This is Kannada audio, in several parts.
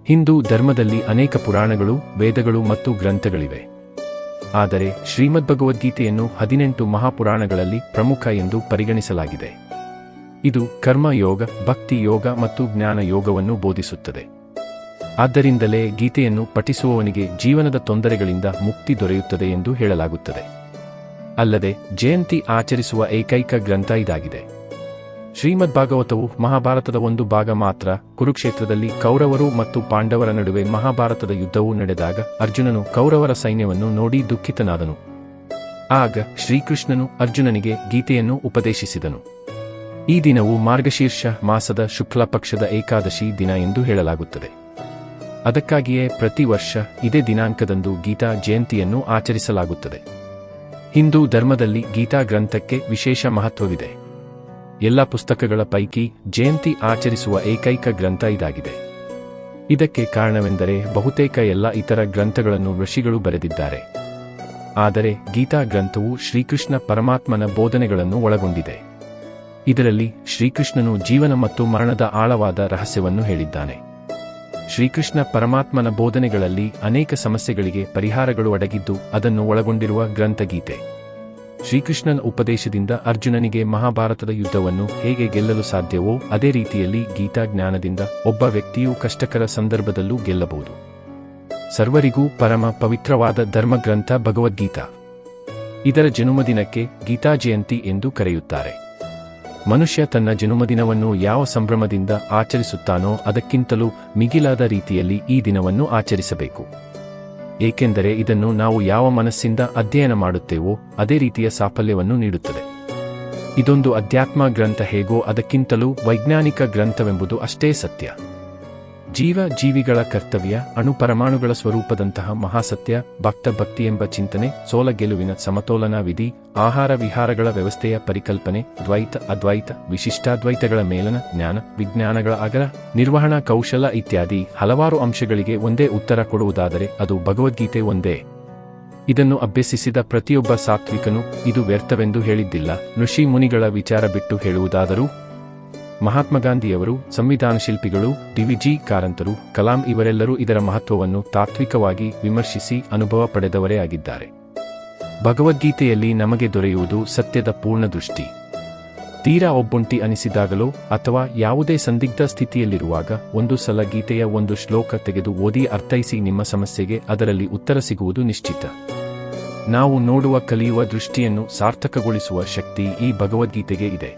ಹಿಂದೂ ಧರ್ಮದಲ್ಲಿ ಅನೇಕ ಪುರಾಣಗಳು, ವೇದಗಳು ಮತ್ತು ಗ್ರಂಥಗಳಿವೆ. ಆದರೆ ಶ್ರೀಮದ್ಭಗವದ್ಗೀತೆಯನ್ನು 18 ಮಹಾಪುರಾಣಗಳಲ್ಲಿ ಪ್ರಮುಖ ಎಂದು ಪರಿಗಣಿಸಲಾಗಿದೆ. ಇದು ಕರ್ಮ ಯೋಗ, ಭಕ್ತಿ ಯೋಗ ಮತ್ತು ಜ್ಞಾನ ಯೋಗವನ್ನು ಬೋಧಿಸುತ್ತದೆ. ಆದ್ದರಿಂದಲೇ ಗೀತೆಯನ್ನು ಪಠಿಸುವವನಿಗೆ ಜೀವನದ ತೊಂದರೆಗಳಿಂದ ಮುಕ್ತಿ ದೊರೆಯುತ್ತದೆ ಎಂದು ಹೇಳಲಾಗುತ್ತದೆ. ಅಲ್ಲದೆ ಜಯಂತಿ ಆಚರಿಸುವ ಏಕೈಕ ಗ್ರಂಥ ಇದಾಗಿದೆ. ಶ್ರೀಮದ್ಭಾಗವತವು ಮಹಾಭಾರತದ ಒಂದು ಭಾಗ ಮಾತ್ರ. ಕುರುಕ್ಷೇತ್ರದಲ್ಲಿ ಕೌರವರು ಮತ್ತು ಪಾಂಡವರ ನಡುವೆ ಮಹಾಭಾರತದ ಯುದ್ಧವು ನಡೆದಾಗ ಅರ್ಜುನನು ಕೌರವರ ಸೈನ್ಯವನ್ನು ನೋಡಿ ದುಃಖಿತನಾದನು. ಆಗ ಶ್ರೀಕೃಷ್ಣನು ಅರ್ಜುನನಿಗೆ ಗೀತೆಯನ್ನು ಉಪದೇಶಿಸಿದನು. ಈ ದಿನವು ಮಾರ್ಗಶೀರ್ಷ ಮಾಸದ ಶುಕ್ಲ ಪಕ್ಷದ ಏಕಾದಶಿ ದಿನ ಎಂದು ಹೇಳಲಾಗುತ್ತದೆ. ಅದಕ್ಕಾಗಿಯೇ ಪ್ರತಿ ವರ್ಷ ಇದೇ ದಿನಾಂಕದಂದು ಗೀತಾ ಜಯಂತಿಯನ್ನು ಆಚರಿಸಲಾಗುತ್ತದೆ. ಹಿಂದೂ ಧರ್ಮದಲ್ಲಿ ಗೀತಾ ಗ್ರಂಥಕ್ಕೆ ವಿಶೇಷ ಮಹತ್ವವಿದೆ. ಎಲ್ಲ ಪುಸ್ತಕಗಳ ಪೈಕಿ ಜಯಂತಿ ಆಚರಿಸುವ ಏಕೈಕ ಗ್ರಂಥ ಇದಾಗಿದೆ. ಇದಕ್ಕೆ ಕಾರಣವೆಂದರೆ ಬಹುತೇಕ ಎಲ್ಲ ಇತರ ಗ್ರಂಥಗಳನ್ನು ಋಷಿಗಳು ಬರೆದಿದ್ದಾರೆ. ಆದರೆ ಗೀತಾ ಗ್ರಂಥವು ಶ್ರೀಕೃಷ್ಣ ಪರಮಾತ್ಮನ ಬೋಧನೆಗಳನ್ನು ಒಳಗೊಂಡಿದೆ. ಇದರಲ್ಲಿ ಶ್ರೀಕೃಷ್ಣನು ಜೀವನ ಮತ್ತು ಮರಣದ ಆಳವಾದ ರಹಸ್ಯವನ್ನು ಹೇಳಿದ್ದಾನೆ. ಶ್ರೀಕೃಷ್ಣ ಪರಮಾತ್ಮನ ಬೋಧನೆಗಳಲ್ಲಿ ಅನೇಕ ಸಮಸ್ಯೆಗಳಿಗೆ ಪರಿಹಾರಗಳು ಅಡಗಿದ್ದು ಅದನ್ನು ಒಳಗೊಂಡಿರುವ ಗ್ರಂಥ ಗೀತೆ. ಶ್ರೀಕೃಷ್ಣನ ಉಪದೇಶದಿಂದ ಅರ್ಜುನನಿಗೆ ಮಹಾಭಾರತದ ಯುದ್ಧವನ್ನು ಹೇಗೆ ಗೆಲ್ಲಲು ಸಾಧ್ಯವೋ ಅದೇ ರೀತಿಯಲ್ಲಿ ಗೀತಾ ಜ್ಞಾನದಿಂದ ಒಬ್ಬ ವ್ಯಕ್ತಿಯು ಕಷ್ಟಕರ ಸಂದರ್ಭದಲ್ಲೂ ಗೆಲ್ಲಬಹುದು. ಸರ್ವರಿಗೂ ಪರಮ ಪವಿತ್ರವಾದ ಧರ್ಮಗ್ರಂಥ ಭಗವದ್ಗೀತಾ. ಇದರ ಜನ್ಮದಿನಕ್ಕೆ ಗೀತಾ ಜಯಂತಿ ಎಂದು ಕರೆಯುತ್ತಾರೆ. ಮನುಷ್ಯ ತನ್ನ ಜನ್ಮದಿನವನ್ನು ಯಾವ ಸಂಭ್ರಮದಿಂದ ಆಚರಿಸುತ್ತಾನೋ ಅದಕ್ಕಿಂತಲೂ ಮಿಗಿಲಾದ ರೀತಿಯಲ್ಲಿ ಈ ದಿನವನ್ನು ಆಚರಿಸಬೇಕು. ಏಕೆಂದರೆ ಇದನ್ನು ನಾವು ಯಾವ ಮನಸ್ಸಿಂದ ಅಧ್ಯಯನ ಮಾಡುತ್ತೇವೋ ಅದೇ ರೀತಿಯ ಸಾಫಲ್ಯವನ್ನು ನೀಡುತ್ತದೆ. ಇದೊಂದು ಅಧ್ಯಾತ್ಮ ಗ್ರಂಥ ಹೇಗೋ ಅದಕ್ಕಿಂತಲೂ ವೈಜ್ಞಾನಿಕ ಗ್ರಂಥವೆಂಬುದು ಅಷ್ಟೇ ಸತ್ಯ. ಜೀವಿಗಳ ಕರ್ತವ್ಯ, ಅಣುಪರಮಾಣುಗಳ ಸ್ವರೂಪದಂತಹ ಮಹಾಸತ್ಯ, ಭಕ್ತಿ ಎಂಬ ಚಿಂತನೆ, ಸೋಲ ಗೆಲುವಿನ ಸಮತೋಲನ ವಿಧಿ, ಆಹಾರ ವಿಹಾರಗಳ ವ್ಯವಸ್ಥೆಯ ಪರಿಕಲ್ಪನೆ, ದ್ವೈತ ಅದ್ವೈತ ವಿಶಿಷ್ಟಾದ್ವೈತಗಳ ಮೇಲನ ಜ್ಞಾನ, ವಿಜ್ಞಾನಗಳ ಅಗರ ನಿರ್ವಹಣಾ ಕೌಶಲ ಇತ್ಯಾದಿ ಹಲವಾರು ಅಂಶಗಳಿಗೆ ಒಂದೇ ಉತ್ತರ ಕೊಡುವುದಾದರೆ ಅದು ಭಗವದ್ಗೀತೆ ಒಂದೇ. ಇದನ್ನು ಅಭ್ಯಸಿಸಿದ ಪ್ರತಿಯೊಬ್ಬ ಸಾತ್ವಿಕನು ಇದು ವ್ಯರ್ಥವೆಂದು ಹೇಳಿದ್ದಿಲ್ಲ. ಋಷಿ ಮುನಿಗಳ ವಿಚಾರ ಬಿಟ್ಟು ಹೇಳುವುದಾದರೂ ಮಹಾತ್ಮ ಗಾಂಧಿಯವರು, ಸಂವಿಧಾನ ಶಿಲ್ಪಿಗಳು, ಡಿ.ವಿ.ಜಿ. ಕಾರಂತರು, ಕಲಾಂ ಇವರೆಲ್ಲರೂ ಇದರ ಮಹತ್ವವನ್ನು ತಾತ್ವಿಕವಾಗಿ ವಿಮರ್ಶಿಸಿ ಅನುಭವ ಪಡೆದವರೇ ಆಗಿದ್ದಾರೆ. ಭಗವದ್ಗೀತೆಯಲ್ಲಿ ನಮಗೆ ದೊರೆಯುವುದು ಸತ್ಯದ ಪೂರ್ಣ ದೃಷ್ಟಿ. ತೀರಾ ಒಬ್ಬೊಂಟಿ ಅನಿಸಿದಾಗಲೋ ಅಥವಾ ಯಾವುದೇ ಸಂದಿಗ್ಧ ಸ್ಥಿತಿಯಲ್ಲಿರುವಾಗ ಒಂದು ಸಲ ಗೀತೆಯ ಒಂದು ಶ್ಲೋಕ ತೆಗೆದು ಓದಿ ಅರ್ಥೈಸಿ ನಿಮ್ಮ ಸಮಸ್ಯೆಗೆ ಅದರಲ್ಲಿ ಉತ್ತರ ಸಿಗುವುದು ನಿಶ್ಚಿತ. ನಾವು ನೋಡುವ, ಕಲಿಯುವ ದೃಷ್ಟಿಯನ್ನು ಸಾರ್ಥಕಗೊಳಿಸುವ ಶಕ್ತಿ ಈ ಭಗವದ್ಗೀತೆಗೆ ಇದೆ.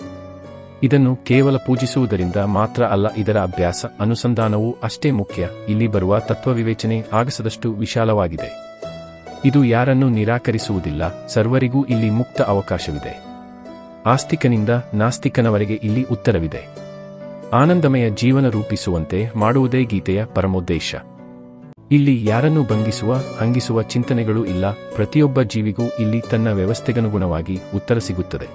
ಇದನ್ನು ಕೇವಲ ಪೂಜಿಸುವುದರಿಂದ ಮಾತ್ರ ಅಲ್ಲ, ಇದರ ಅಭ್ಯಾಸ, ಅನುಸಂಧಾನವೂ ಅಷ್ಟೇ ಮುಖ್ಯ. ಇಲ್ಲಿ ಬರುವ ತತ್ವವಿವೇಚನೆ ಆಗಸದಷ್ಟು ವಿಶಾಲವಾಗಿದೆ. ಇದು ಯಾರನ್ನೂ ನಿರಾಕರಿಸುವುದಿಲ್ಲ. ಸರ್ವರಿಗೂ ಇಲ್ಲಿ ಮುಕ್ತ ಅವಕಾಶವಿದೆ. ಆಸ್ತಿಕನಿಂದ ನಾಸ್ತಿಕನವರೆಗೆ ಇಲ್ಲಿ ಉತ್ತರವಿದೆ. ಆನಂದಮಯ ಜೀವನ ರೂಪಿಸುವಂತೆ ಮಾಡುವುದೇ ಗೀತೆಯ ಪರಮೋದ್ದೇಶ. ಇಲ್ಲಿ ಯಾರನ್ನೂ ಹಂಗಿಸುವ ಚಿಂತನೆಗಳೂ ಇಲ್ಲ. ಪ್ರತಿಯೊಬ್ಬ ಜೀವಿಗೂ ಇಲ್ಲಿ ತನ್ನ ವ್ಯವಸ್ಥೆಗನುಗುಣವಾಗಿ ಉತ್ತರ ಸಿಗುತ್ತದೆ.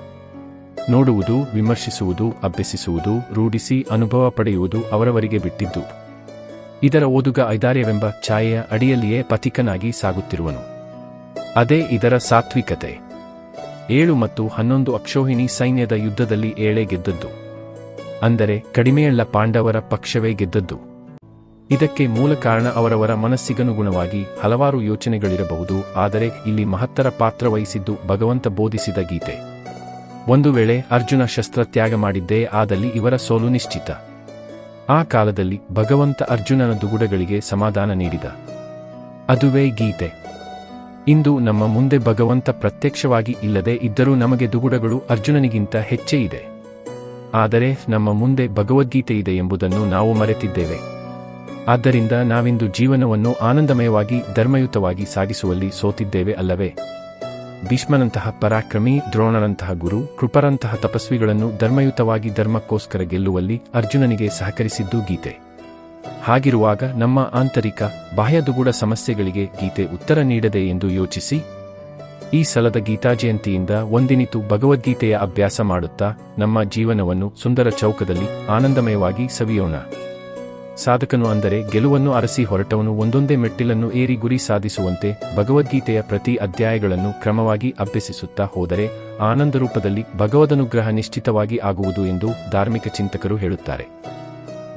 ನೋಡುವುದು, ವಿಮರ್ಶಿಸುವುದು, ಅಭ್ಯಸಿಸುವುದು, ರೂಢಿಸಿ ಅನುಭವ ಪಡೆಯುವುದು ಅವರವರಿಗೆ ಬಿಟ್ಟಿದ್ದು. ಇದರ ಓದುಗ ಐದಾರ್ಯವೆಂಬ ಛಾಯೆಯ ಅಡಿಯಲ್ಲಿಯೇ ಪಥಿಕನಾಗಿ ಸಾಗುತ್ತಿರುವನು. ಅದೇ ಇದರ ಸಾತ್ವಿಕತೆ. 7 ಮತ್ತು 11 ಅಕ್ಷೋಹಿಣಿ ಸೈನ್ಯದ ಯುದ್ಧದಲ್ಲಿ 7 ಗೆದ್ದದ್ದು. ಅಂದರೆ ಕಡಿಮೆಯಲ್ಲ, ಪಾಂಡವರ ಪಕ್ಷವೇ ಗೆದ್ದದ್ದು. ಇದಕ್ಕೆ ಮೂಲ ಕಾರಣ ಅವರವರ ಮನಸ್ಸಿಗನುಗುಣವಾಗಿ ಹಲವಾರು ಯೋಚನೆಗಳಿರಬಹುದು. ಆದರೆ ಇಲ್ಲಿ ಮಹತ್ತರ ಪಾತ್ರ ವಹಿಸಿದ್ದು ಭಗವಂತ ಬೋಧಿಸಿದ ಗೀತೆ. ಒಂದು ವೇಳೆ ಅರ್ಜುನ ಶಸ್ತ್ರ ತ್ಯಾಗ ಮಾಡಿದ್ದೇ ಆದಲ್ಲಿ ಇವರ ಸೋಲು ನಿಶ್ಚಿತ. ಆ ಕಾಲದಲ್ಲಿ ಭಗವಂತ ಅರ್ಜುನನ ದುಗುಡಗಳಿಗೆ ಸಮಾಧಾನ ನೀಡಿದ. ಅದುವೇ ಗೀತೆ. ಇಂದು ನಮ್ಮ ಮುಂದೆ ಭಗವಂತ ಪ್ರತ್ಯಕ್ಷವಾಗಿ ಇಲ್ಲದೆ ಇದ್ದರೂ ನಮಗೆ ದುಗುಡಗಳು ಅರ್ಜುನನಿಗಿಂತ ಹೆಚ್ಚೇ ಇದೆ. ಆದರೆ ನಮ್ಮ ಮುಂದೆ ಭಗವದ್ಗೀತೆ ಇದೆ ಎಂಬುದನ್ನು ನಾವು ಮರೆತಿದ್ದೇವೆ. ಆದ್ದರಿಂದ ನಾವಿಂದು ಜೀವನವನ್ನು ಆನಂದಮಯವಾಗಿ ಧರ್ಮಯುತವಾಗಿ ಸಾಗಿಸುವಲ್ಲಿ ಸೋತಿದ್ದೇವೆ ಅಲ್ಲವೇ? ಭೀಷ್ಮನಂತಹ ಪರಾಕ್ರಮಿ, ದ್ರೋಣರಂತಹ ಗುರು, ಕೃಪರಂತಹ ತಪಸ್ವಿಗಳನ್ನು ಧರ್ಮಯುತವಾಗಿ ಧರ್ಮಕ್ಕೋಸ್ಕರ ಗೆಲ್ಲುವಲ್ಲಿ ಅರ್ಜುನನಿಗೆ ಸಹಕರಿಸಿದ್ದು ಗೀತೆ. ಹಾಗಿರುವಾಗ ನಮ್ಮ ಆಂತರಿಕ, ಬಾಹ್ಯ ದುಗುಡ ಸಮಸ್ಯೆಗಳಿಗೆ ಗೀತೆ ಉತ್ತರ ನೀಡದೆ ಎಂದು ಯೋಚಿಸಿ. ಈ ಸಲದ ಗೀತಾ ಜಯಂತಿಯಿಂದ ಒಂದಿನಿತು ಭಗವದ್ಗೀತೆಯ ಅಭ್ಯಾಸ ಮಾಡುತ್ತಾ ನಮ್ಮ ಜೀವನವನ್ನು ಸುಂದರ ಚೌಕದಲ್ಲಿ ಆನಂದಮಯವಾಗಿ ಸವಿಯೋಣ. ಸಾಧಕನು ಅಂದರೆ ಗೆಲುವನ್ನು ಅರಸಿ ಹೊರಟವನು ಒಂದೊಂದೇ ಮೆಟ್ಟಿಲನ್ನು ಏರಿ ಗುರಿ ಸಾಧಿಸುವಂತೆ ಭಗವದ್ಗೀತೆಯ ಪ್ರತಿ ಅಧ್ಯಾಯಗಳನ್ನು ಕ್ರಮವಾಗಿ ಅಭ್ಯಸಿಸುತ್ತಾ ಹೋದರೆ ಆನಂದ ರೂಪದಲ್ಲಿ ಭಗವದನುಗ್ರಹ ನಿಶ್ಚಿತವಾಗಿ ಆಗುವುದು ಎಂದು ಧಾರ್ಮಿಕ ಚಿಂತಕರು ಹೇಳುತ್ತಾರೆ.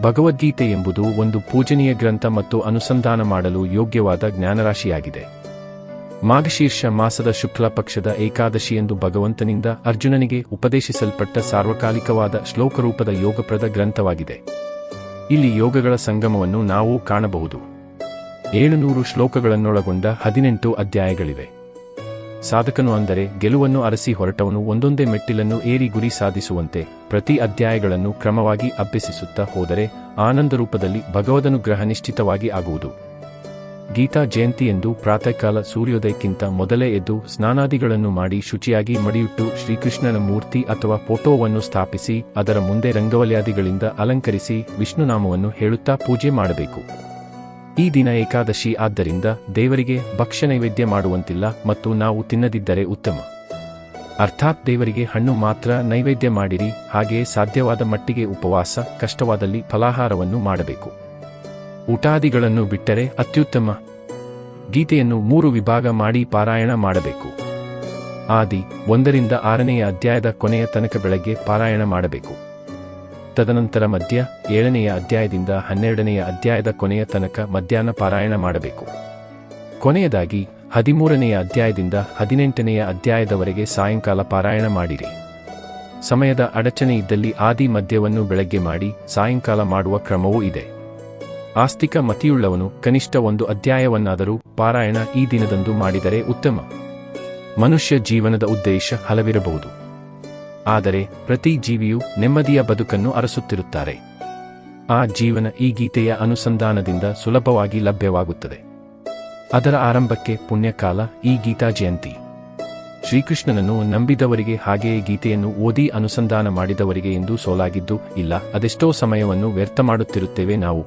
ಭಗವದ್ಗೀತೆ ಎಂಬುದು ಒಂದು ಪೂಜನೀಯ ಗ್ರಂಥ ಮತ್ತು ಅನುಸಂಧಾನ ಮಾಡಲು ಯೋಗ್ಯವಾದ ಜ್ಞಾನರಾಶಿಯಾಗಿದೆ. ಮಾಘಶೀರ್ಷ ಮಾಸದ ಶುಕ್ಲ ಪಕ್ಷದ ಏಕಾದಶಿಯಂದು ಭಗವಂತನಿಂದ ಅರ್ಜುನನಿಗೆ ಉಪದೇಶಿಸಲ್ಪಟ್ಟ ಸಾರ್ವಕಾಲಿಕವಾದ ಶ್ಲೋಕರೂಪದ ಯೋಗಪ್ರದ ಗ್ರಂಥವಾಗಿದೆ. ಇಲ್ಲಿ ಯೋಗಗಳ ಸಂಗಮವನ್ನು ನಾವು ಕಾಣಬಹುದು. 700 ಶ್ಲೋಕಗಳನ್ನೊಳಗೊಂಡ 18 ಅಧ್ಯಾಯಗಳಿವೆ. ಸಾಧಕನು ಅಂದರೆ ಗೆಲುವನ್ನು ಅರಸಿ ಹೊರಟವನು ಒಂದೊಂದೇ ಮೆಟ್ಟಿಲನ್ನು ಏರಿ ಗುರಿ ಸಾಧಿಸುವಂತೆ ಪ್ರತಿ ಅಧ್ಯಾಯಗಳನ್ನು ಕ್ರಮವಾಗಿ ಅಭ್ಯಸಿಸುತ್ತಾ ಹೋದರೆ ಆನಂದರೂಪದಲ್ಲಿ ಭಗವದನುಗ್ರಹ ನಿಶ್ಚಿತವಾಗಿ ಆಗುವುದು. ಗೀತಾ ಜಯಂತಿಯಂದು ಪ್ರಾತಃಕಾಲ ಸೂರ್ಯೋದಯಕ್ಕಿಂತ ಮೊದಲೇ ಎದ್ದು ಸ್ನಾನಾದಿಗಳನ್ನು ಮಾಡಿ ಶುಚಿಯಾಗಿ ಮಡಿಯುಟ್ಟು ಶ್ರೀಕೃಷ್ಣನ ಮೂರ್ತಿ ಅಥವಾ ಫೋಟೋವನ್ನು ಸ್ಥಾಪಿಸಿ ಅದರ ಮುಂದೆ ರಂಗವಲ್ಯಾದಿಗಳಿಂದ ಅಲಂಕರಿಸಿ ವಿಷ್ಣುನಾಮವನ್ನು ಹೇಳುತ್ತಾ ಪೂಜೆ ಮಾಡಬೇಕು. ಈ ದಿನ ಏಕಾದಶಿ ಆದ್ದರಿಂದ ದೇವರಿಗೆ ಭಕ್ಷ್ಯ ನೈವೇದ್ಯ ಮಾಡುವಂತಿಲ್ಲ ಮತ್ತು ನಾವು ತಿನ್ನದಿದ್ದರೆ ಉತ್ತಮ. ಅರ್ಥಾತ್ ದೇವರಿಗೆ ಹಣ್ಣು ಮಾತ್ರ ನೈವೇದ್ಯ ಮಾಡಿರಿ. ಹಾಗೆಯೇ ಸಾಧ್ಯವಾದ ಮಟ್ಟಿಗೆ ಉಪವಾಸ, ಕಷ್ಟವಾದಲ್ಲಿ ಫಲಾಹಾರವನ್ನು ಮಾಡಬೇಕು. ಊಟಾದಿಗಳನ್ನು ಬಿಟ್ಟರೆ ಅತ್ಯುತ್ತಮ. ಗೀತೆಯನ್ನು 3 ವಿಭಾಗ ಮಾಡಿ ಪಾರಾಯಣ ಮಾಡಬೇಕು. ಆದಿ 1ರಿಂದ 6ನೆಯ ಅಧ್ಯಾಯದ ಕೊನೆಯ ತನಕ ಬೆಳಗ್ಗೆ ಪಾರಾಯಣ ಮಾಡಬೇಕು. ತದನಂತರ ಮಧ್ಯ 7ನೆಯ ಅಧ್ಯಾಯದಿಂದ 12ನೆಯ ಅಧ್ಯಾಯದ ಕೊನೆಯ ತನಕ ಮಧ್ಯಾಹ್ನ ಪಾರಾಯಣ ಮಾಡಬೇಕು. ಕೊನೆಯದಾಗಿ 13ನೆಯ ಅಧ್ಯಾಯದಿಂದ 18ನೆಯ ಅಧ್ಯಾಯದವರೆಗೆ ಸಾಯಂಕಾಲ ಪಾರಾಯಣ ಮಾಡಿರಿ. ಸಮಯದ ಅಡಚಣೆ ಇದ್ದಲ್ಲಿ ಆದಿ ಮಧ್ಯವನ್ನು ಬೆಳಗ್ಗೆ ಮಾಡಿ ಸಾಯಂಕಾಲ ಮಾಡುವ ಕ್ರಮವೂ ಇದೆ. ಆಸ್ತಿಕ ಮತಿಯುಳ್ಳವನು ಕನಿಷ್ಠ 1 ಅಧ್ಯಾಯವನ್ನಾದರೂ ಪಾರಾಯಣ ಈ ದಿನದಂದು ಮಾಡಿದರೆ ಉತ್ತಮ. ಮನುಷ್ಯ ಜೀವನದ ಉದ್ದೇಶ ಹಲವಿರಬಹುದು. ಆದರೆ ಪ್ರತಿ ಜೀವಿಯೂ ನೆಮ್ಮದಿಯ ಬದುಕನ್ನು ಅರಸುತ್ತಿರುತ್ತಾರೆ. ಆ ಜೀವನ ಈ ಗೀತೆಯ ಅನುಸಂಧಾನದಿಂದ ಸುಲಭವಾಗಿ ಲಭ್ಯವಾಗುತ್ತದೆ. ಅದರ ಆರಂಭಕ್ಕೆ ಪುಣ್ಯಕಾಲ ಈ ಗೀತಾ ಜಯಂತಿ. ಶ್ರೀಕೃಷ್ಣನನ್ನು ನಂಬಿದವರಿಗೆ ಹಾಗೆಯೇ ಗೀತೆಯನ್ನು ಓದಿ ಅನುಸಂಧಾನ ಮಾಡಿದವರಿಗೆ ಎಂದೂ ಸೋಲಾಗಿದ್ದು ಇಲ್ಲ. ಅದೆಷ್ಟೋ ಸಮಯವನ್ನು ವ್ಯರ್ಥ ಮಾಡುತ್ತಿರುತ್ತೇವೆ ನಾವು.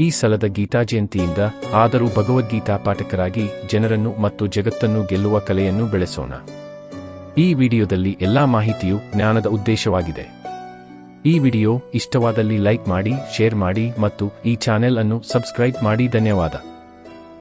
ಈ ಸಲದ ಗೀತಾ ಜಯಂತಿಯಿಂದ ಆದರೂ ಭಗವದ್ಗೀತಾ ಪಾಠಕರಾಗಿ ಜನರನ್ನು ಮತ್ತು ಜಗತ್ತನ್ನು ಗೆಲ್ಲುವ ಕಲೆಯನ್ನು ಬೆಳೆಸೋಣ. ಈ ವಿಡಿಯೋದಲ್ಲಿ ಎಲ್ಲಾ ಮಾಹಿತಿಯು ಜ್ಞಾನದ ಉದ್ದೇಶವಾಗಿದೆ. ಈ ವಿಡಿಯೋ ಇಷ್ಟವಾದಲ್ಲಿ ಲೈಕ್ ಮಾಡಿ, ಶೇರ್ ಮಾಡಿ ಮತ್ತು ಈ ಚಾನೆಲ್ ಅನ್ನು ಸಬ್ಸ್ಕ್ರೈಬ್ ಮಾಡಿ. ಧನ್ಯವಾದ.